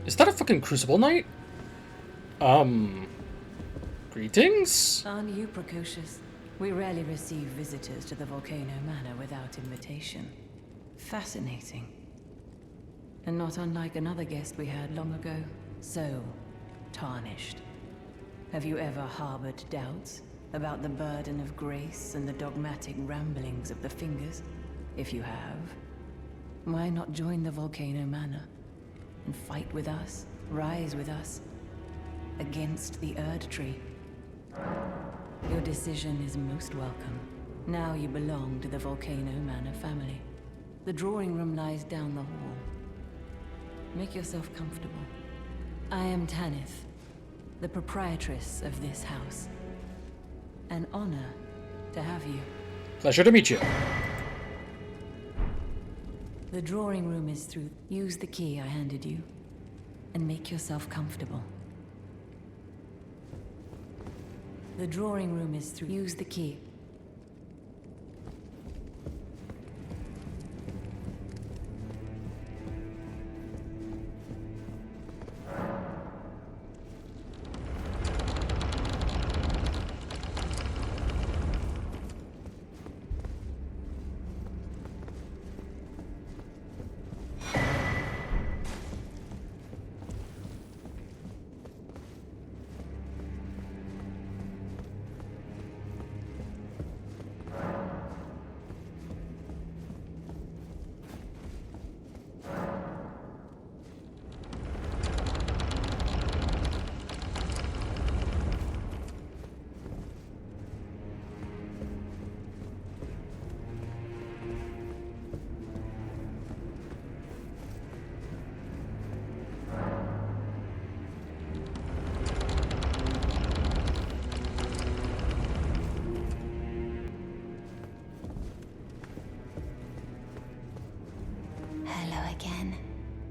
Is that a fucking Crucible Knight? Greetings? Aren't you precocious? We rarely receive visitors to the Volcano Manor without invitation. Fascinating. And not unlike another guest we had long ago. So, tarnished. Have you ever harbored doubts about the burden of grace and the dogmatic ramblings of the Fingers? If you have, why not join the Volcano Manor and fight with us, rise with us, against the Erd Tree? Your decision is most welcome. Now you belong to the Volcano Manor family. The drawing room lies down the hall. Make yourself comfortable. I am Tanith, the proprietress of this house. An honor to have you. Pleasure to meet you. The drawing room is through. Use the key I handed you, and make yourself comfortable. The drawing room is through. Use the key. Hello again,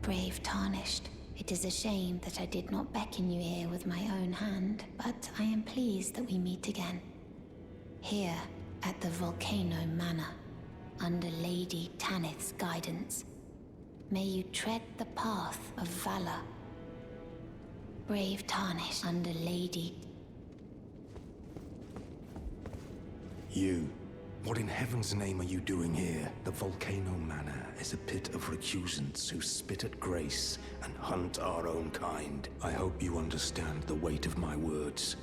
brave Tarnished. It is a shame that I did not beckon you here with my own hand, but I am pleased that we meet again. Here, at the Volcano Manor, under Lady Tanith's guidance. May you tread the path of valor. Brave Tarnished, under Lady... You. What in heaven's name are you doing here? The Volcano Manor is a pit of recusants who spit at grace and hunt our own kind. I hope you understand the weight of my words.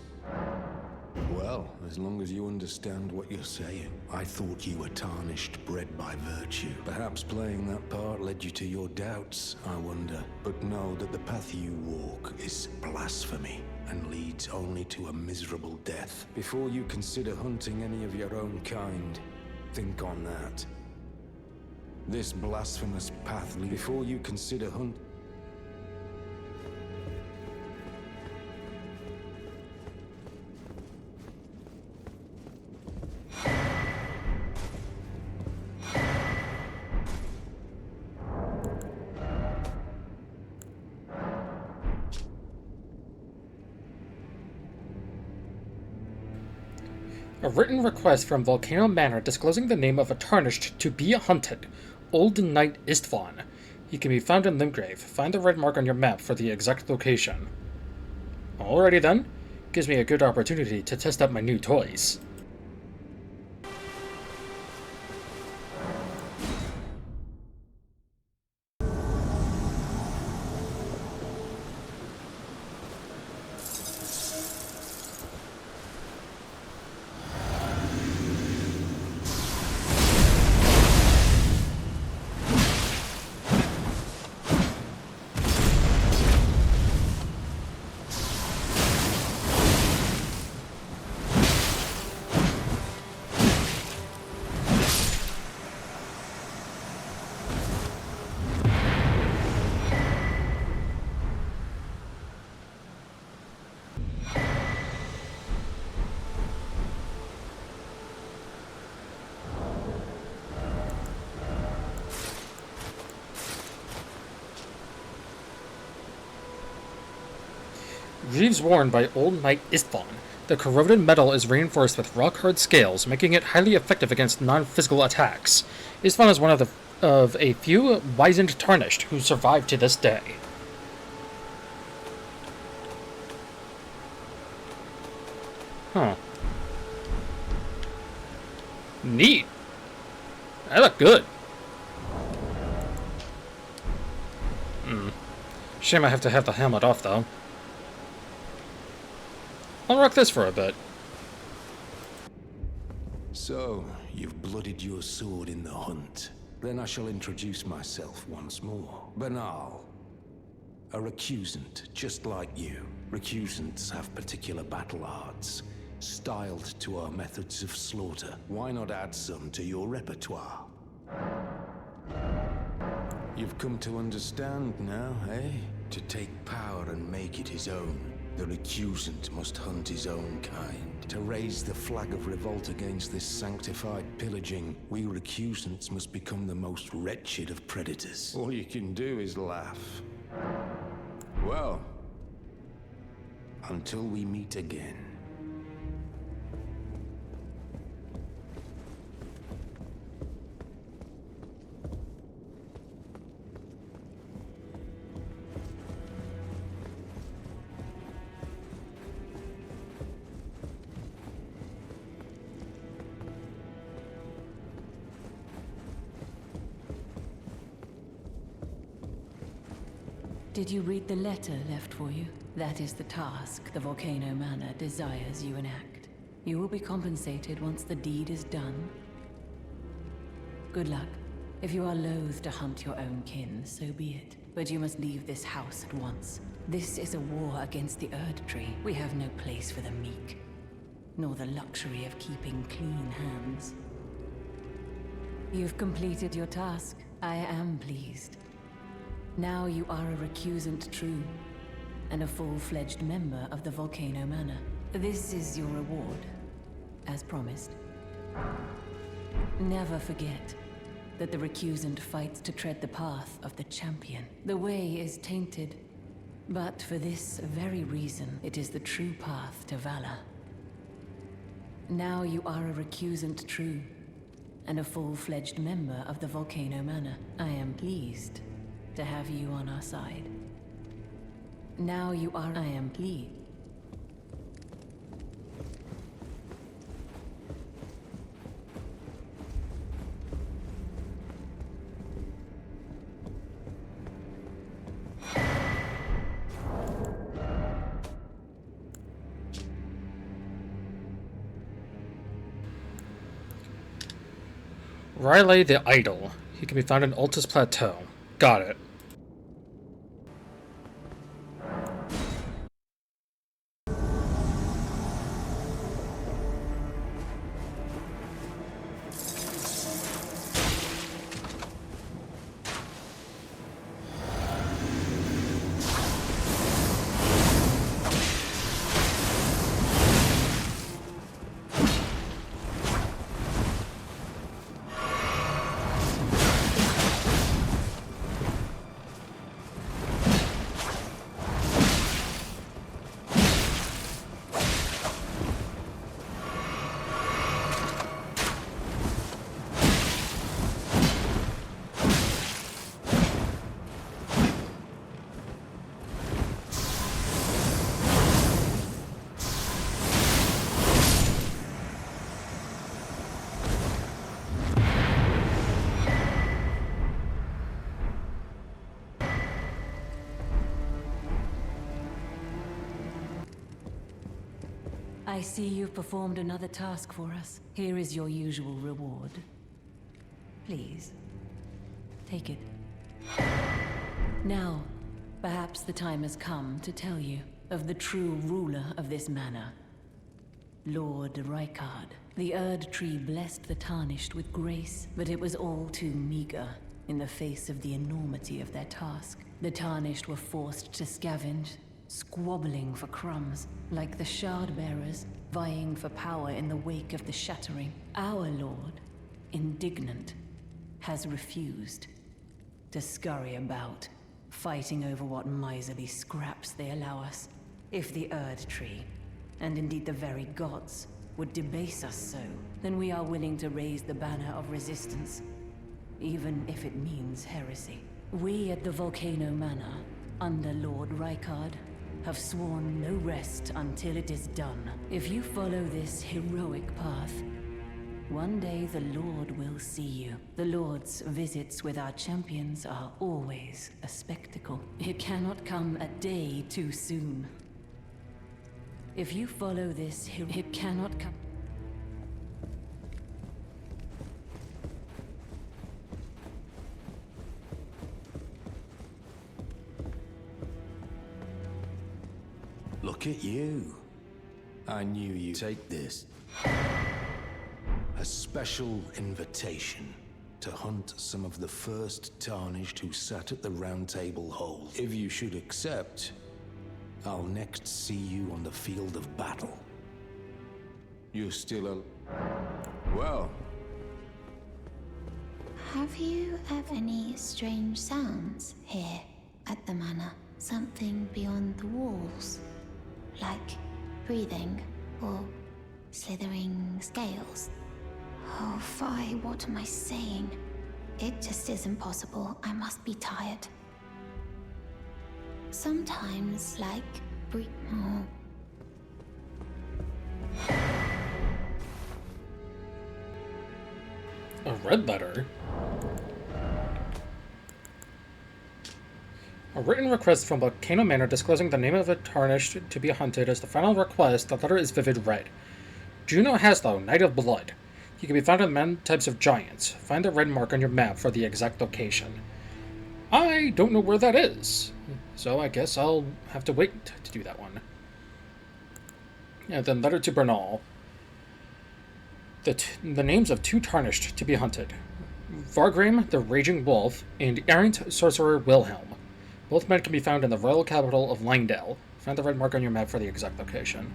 Well, as long as you understand what you're saying. I thought you were tarnished, bred by virtue. Perhaps playing that part led you to your doubts, I wonder. But know that the path you walk is blasphemy and leads only to a miserable death. Before you consider hunting any of your own kind, think on that. This blasphemous path leads... Before you consider hunt... A written request from Volcano Manor disclosing the name of a tarnished to be hunted, Old Knight Istvan. He can be found in Limgrave. Find the red mark on your map for the exact location. Alrighty then. Gives me a good opportunity to test out my new toys. Greaves worn by Old Knight Istvan. The corroded metal is reinforced with rock-hard scales, making it highly effective against non-physical attacks. Istvan is one of a few wizened tarnished who survived to this day. Huh. Neat. That looked good. Shame I have to have the helmet off, though. I'll rock this for a bit. So, you've bloodied your sword in the hunt. Then I shall introduce myself once more. Banal. A recusant, just like you. Recusants have particular battle arts, styled to our methods of slaughter. Why not add some to your repertoire? You've come to understand now, eh? To take power and make it his own. The recusant must hunt his own kind. To raise the flag of revolt against this sanctified pillaging, we recusants must become the most wretched of predators. All you can do is laugh. Well, until we meet again. Did you read the letter left for you? That is the task the Volcano Manor desires you enact. You will be compensated once the deed is done. Good luck. If you are loath to hunt your own kin, so be it. But you must leave this house at once. This is a war against the Erd Tree. We have no place for the meek, nor the luxury of keeping clean hands. You've completed your task. I am pleased. Now you are a recusant true, and a full-fledged member of the Volcano Manor. This is your reward, as promised. Never forget that the recusant fights to tread the path of the champion. The way is tainted, but for this very reason, it is the true path to valor. Now you are a recusant true, and a full-fledged member of the Volcano Manor. I am pleased to have you on our side. Now you are. I am pleased. Riley the Idol. He can be found in Altus Plateau. Got it. I see you've performed another task for us. Here is your usual reward. Please, take it. Now, perhaps the time has come to tell you of the true ruler of this manor. Lord Rykard. The Erd Tree blessed the Tarnished with grace, but it was all too meager in the face of the enormity of their task. The Tarnished were forced to scavenge, squabbling for crumbs, like the Shard-bearers, vying for power in the wake of the Shattering. Our Lord, indignant, has refused to scurry about, fighting over what miserly scraps they allow us. If the Erd Tree, and indeed the very gods, would debase us so, then we are willing to raise the banner of resistance, even if it means heresy. We at the Volcano Manor, under Lord Rykard, have sworn no rest until it is done. If you follow this heroic path, one day the Lord will see you. The Lord's visits with our champions are always a spectacle. It cannot come a day too soon. If you follow this, it cannot come. Look at you. I knew you'd take this. A special invitation to hunt some of the first Tarnished who sat at the Round Table Hold. If you should accept, I'll next see you on the field of battle. You're still a... Well... Have you heard any strange sounds here at the manor? Something beyond the walls? Like breathing or slithering scales? Oh, Fi, what am I saying? It just isn't possible. I must be tired. Sometimes, like, oh. A red letter? A written request from Volcano Manor disclosing the name of a Tarnished to be hunted as the final request. The letter is vivid red. Juno Haslow, Knight of Blood. He can be found in many types of giants. Find the red mark on your map for the exact location. I don't know where that is, so I guess I'll have to wait to do that one. And then letter to Bernal. The names of 2 Tarnished to be hunted. Vargrim, the Raging Wolf, and errant sorcerer Wilhelm. Both men can be found in the royal capital of Lingdale. Find the red mark on your map for the exact location.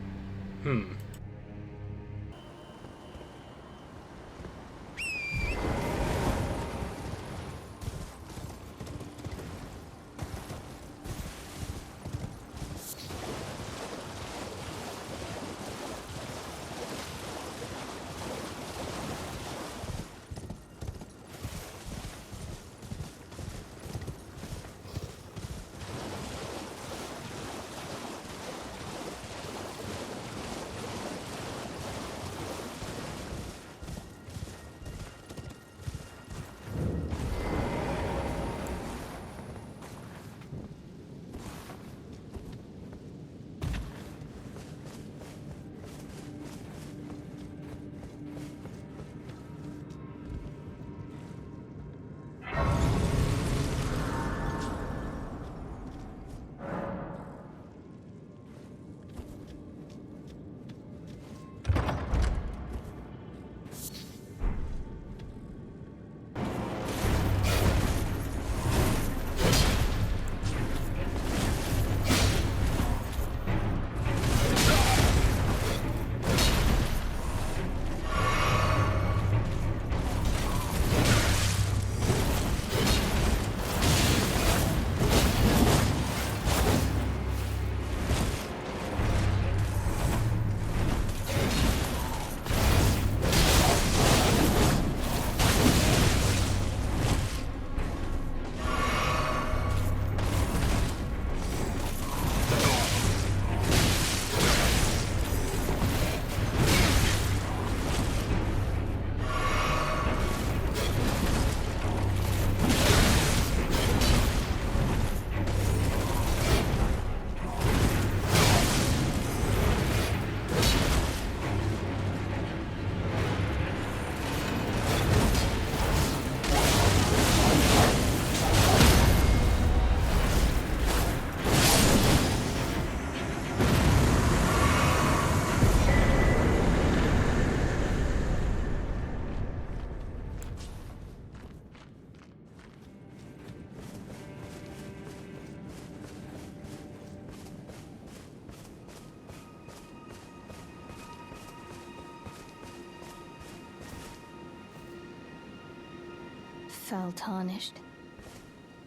Foul Tarnished.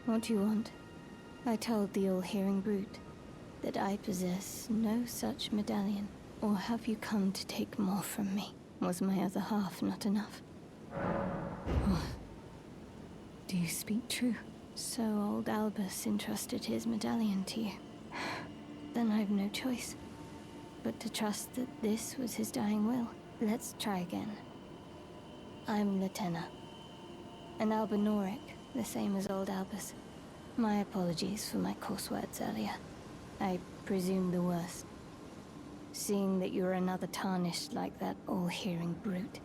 What do you want? I told the all-hearing brute that I possess no such medallion. Or have you come to take more from me? Was my other half not enough? Oh. Do you speak true? So old Albus entrusted his medallion to you. then I've no choice but to trust that this was his dying will. Let's try again. I'm Latenna, an Albinoric, the same as old Albus. My apologies for my coarse words earlier. I presume the worst. Seeing that you're another tarnished like that all-hearing brute,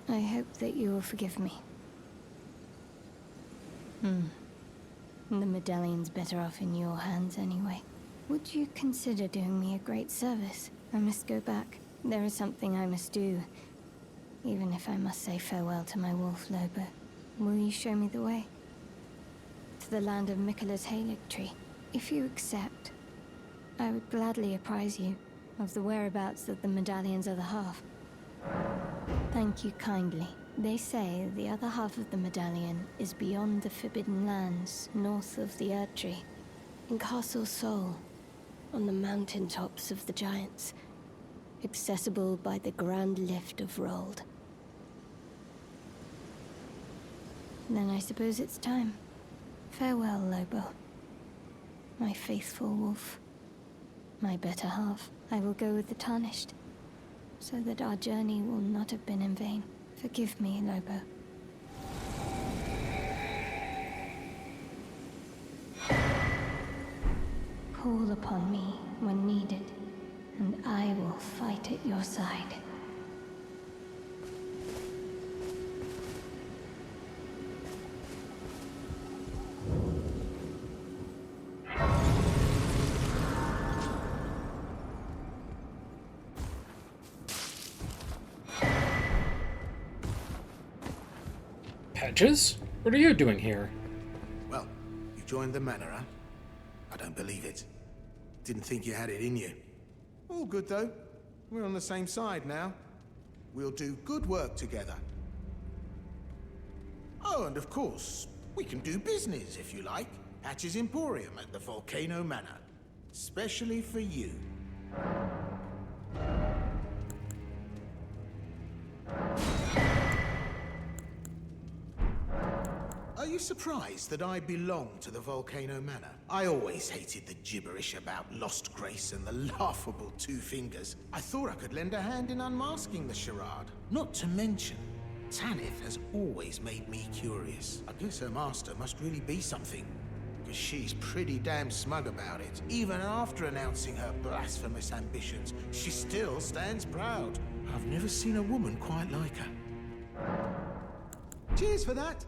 I hope that you will forgive me. The medallion's better off in your hands anyway. Would you consider doing me a great service? I must go back. There is something I must do, even if I must say farewell to my wolf, Lobo. Will you show me the way? To the land of Miquella's Halig tree. If you accept, I would gladly apprise you of the whereabouts of the medallion's other half. Thank you kindly. They say the other half of the medallion is beyond the Forbidden Lands, north of the Erd Tree, in Castle Sol, on the mountaintops of the Giants, accessible by the Grand Lift of Rold. Then I suppose it's time. Farewell, Lobo. My faithful wolf. My better half. I will go with the Tarnished, so that our journey will not have been in vain. Forgive me, Lobo. Call upon me when needed, and I will fight at your side. Patches? What are you doing here? Well, you joined the manor, huh? I don't believe it. Didn't think you had it in you. All good, though. We're on the same side now. We'll do good work together. Oh, and of course, we can do business, if you like. Patch's Emporium at the Volcano Manor. Especially for you. Are you surprised that I belong to the Volcano Manor? I always hated the gibberish about Lost Grace and the laughable Two Fingers. I thought I could lend a hand in unmasking the charade. Not to mention, Tanith has always made me curious. I guess her master must really be something, because she's pretty damn smug about it. Even after announcing her blasphemous ambitions, she still stands proud. I've never seen a woman quite like her. Cheers for that!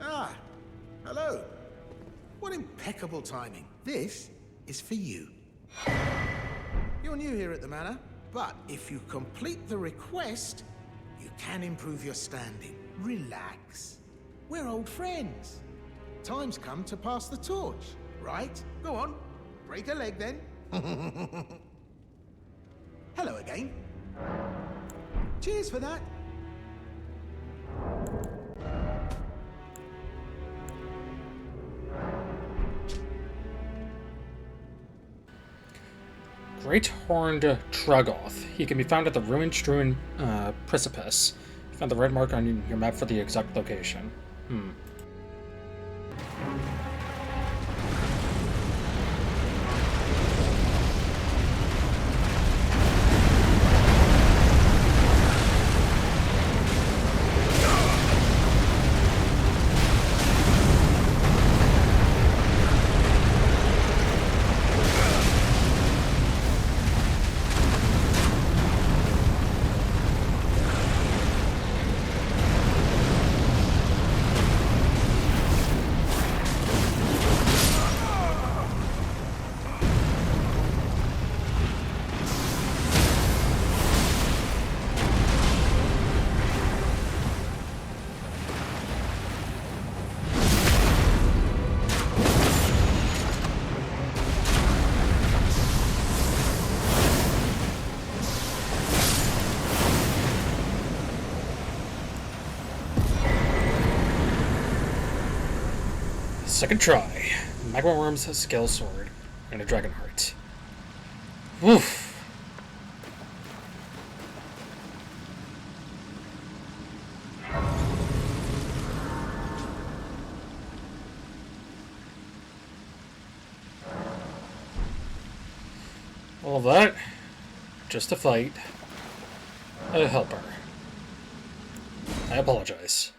Ah, hello. What impeccable timing. This is for you. You're new here at the manor, but if you complete the request, you can improve your standing. Relax. We're old friends. Time's come to pass the torch, right? Go on, break a leg then. Hello again. Cheers for that. Great Horned Truggoth. He can be found at the ruin-strewn precipice. Found the red mark on your map for the exact location. Second try. Magma Worm's Scale Sword and a Dragon Heart. Woof. All that just to fight a helper. I apologize.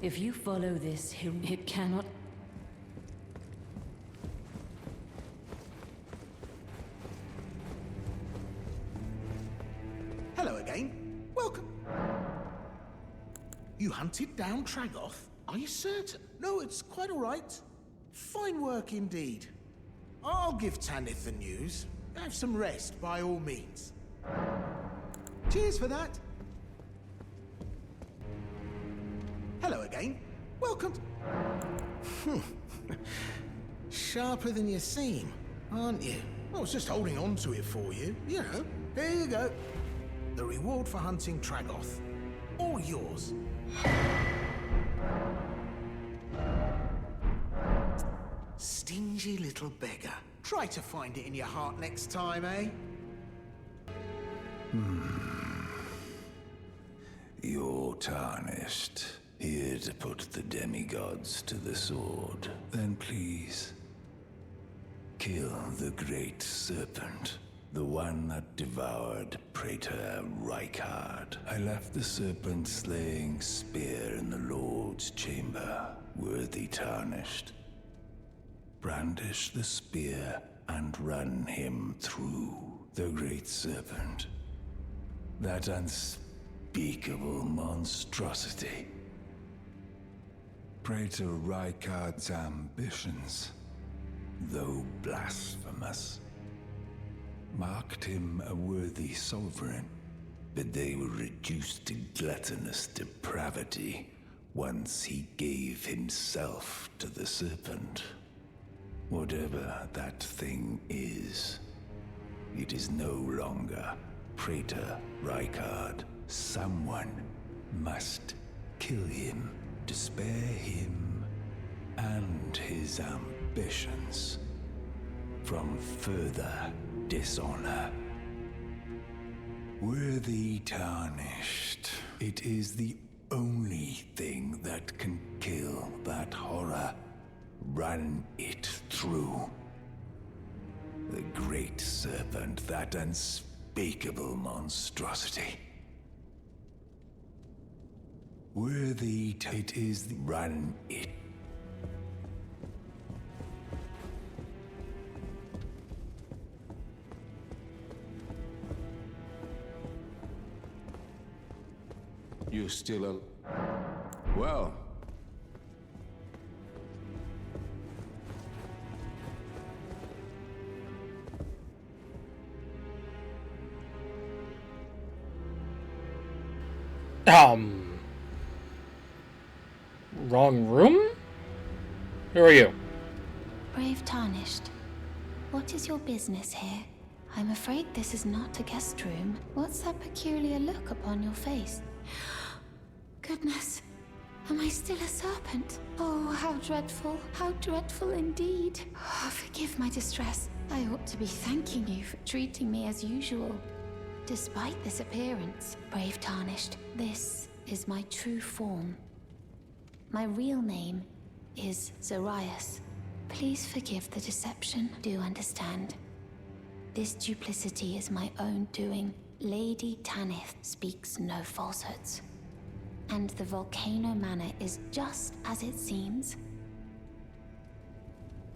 If you follow this, it cannot... Hello again. Welcome. You hunted down Tragoth? Are you certain? No, it's quite all right. Fine work indeed. I'll give Tanith the news. Have some rest, by all means. Cheers for that. Hello again. Welcome. Sharper than you seem, aren't you? I was just holding on to it for you. You know, here you go. The reward for hunting Tragoth. All yours. Stingy little beggar. Try to find it in your heart next time, eh? You're tarnished. Here to put the demigods to the sword. Then please, kill the great serpent. The one that devoured Praetor Rykard. I left the serpent slaying spear in the Lord's chamber. Worthy tarnished. Brandish the spear and run him through. The great serpent. That unspeakable monstrosity. Praetor Rykard's ambitions, though blasphemous, marked him a worthy sovereign, but they were reduced to gluttonous depravity once he gave himself to the serpent. Whatever that thing is, it is no longer Praetor Rykard. Someone must kill him to spare him and his ambitions from further dishonor. Worthy tarnished. It is the only thing that can kill that horror. Run it through. The great serpent, that unspeakable monstrosity. Worthy it is the run it. You're still a... Well... Wrong room? Who are you? Brave Tarnished. What is your business here? I'm afraid this is not a guest room. What's that peculiar look upon your face? Goodness, am I still a serpent? Oh, how dreadful indeed. Oh, forgive my distress. I ought to be thanking you for treating me as usual. Despite this appearance, Brave Tarnished, this is my true form. My real name is Zarias. Please forgive the deception. Do understand. This duplicity is my own doing. Lady Tanith speaks no falsehoods. And the Volcano Manor is just as it seems.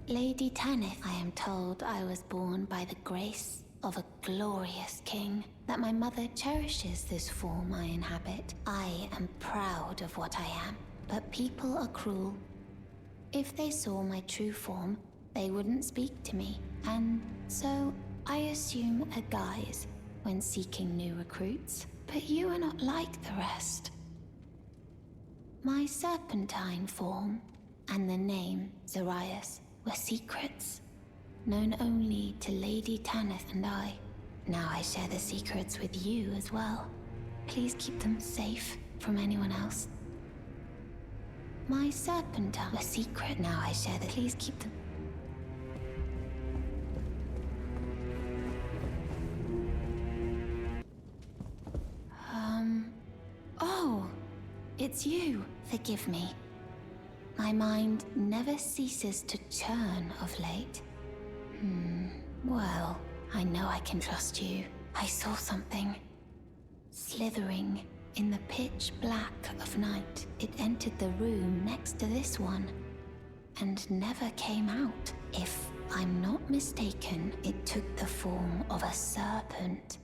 Lady Tanith, I am told I was born by the grace of a glorious king, that my mother cherishes this form I inhabit. I am proud of what I am, but people are cruel. If they saw my true form, they wouldn't speak to me, and so I assume a guise when seeking new recruits. But you are not like the rest. My serpentine form and the name Zarias were secrets, known only to Lady Tanith and I. Now I share the secrets with you as well. Please keep them safe from anyone else. My serpentine were secret. Now I share the. Please keep them. Oh, it's you. Forgive me. My mind never ceases to churn of late. Well, I know I can trust you. I saw something slithering in the pitch black of night. It entered the room next to this one and never came out. If I'm not mistaken, it took the form of a serpent.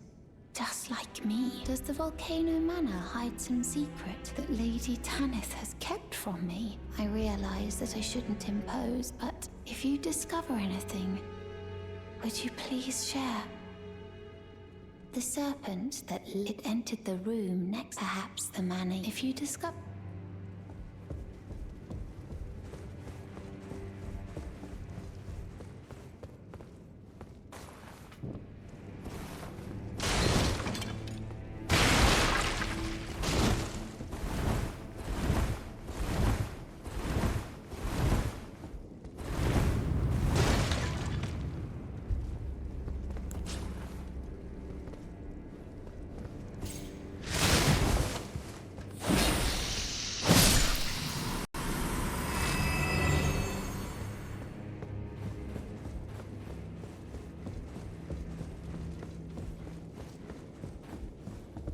Just like me. Does the Volcano Manor hide some secret that Lady Tanith has kept from me? I realize that I shouldn't impose, but if you discover anything, would you please share? The serpent that it entered the room next, perhaps the manor. If you discover.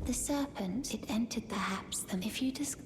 The serpent, it entered perhaps them. If you just.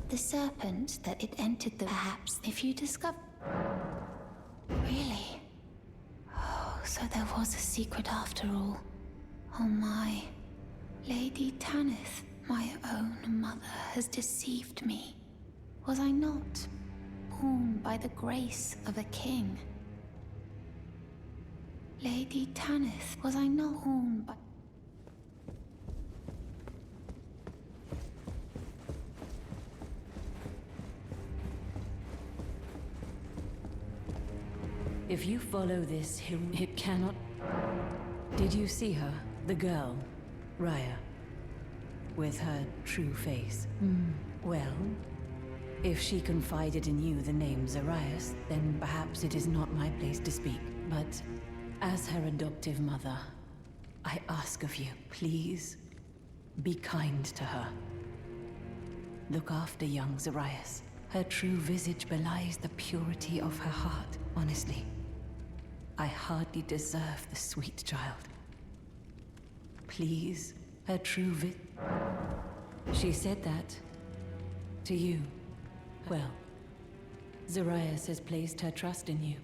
The serpent that it entered the... Perhaps if you discover... Really? Oh, so there was a secret after all. Oh my. Lady Tanith, my own mother, has deceived me. Was I not born by the grace of a king? Lady Tanith, was I not born by... If you follow this, it cannot... Did you see her? The girl, Raya, with her true face? Well, if she confided in you the name Zarias, then perhaps it is not my place to speak. But as her adoptive mother, I ask of you, please, be kind to her. Look after young Zarias. Her true visage belies the purity of her heart, honestly. I hardly deserve the sweet child. Please, her true She said that to you. Well, Zarias has placed her trust in you.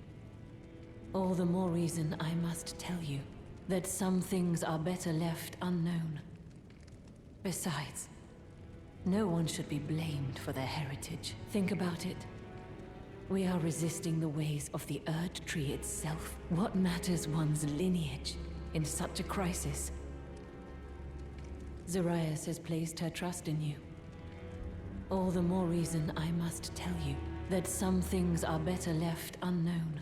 All the more reason I must tell you that some things are better left unknown. Besides, no one should be blamed for their heritage. Think about it. We are resisting the ways of the Erd Tree itself. What matters one's lineage in such a crisis? Zarias has placed her trust in you. All the more reason I must tell you that some things are better left unknown.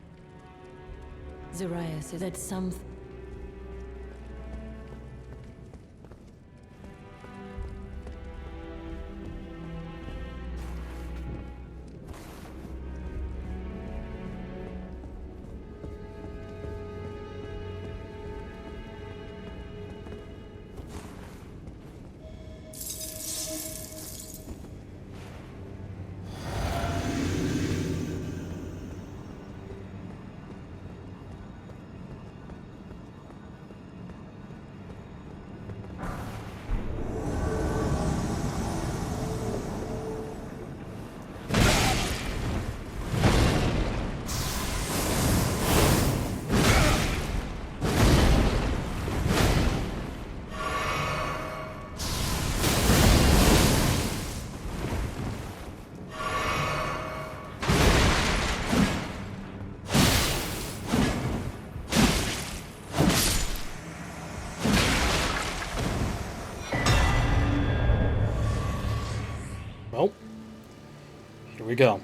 Zarias says that some... Well, here we go.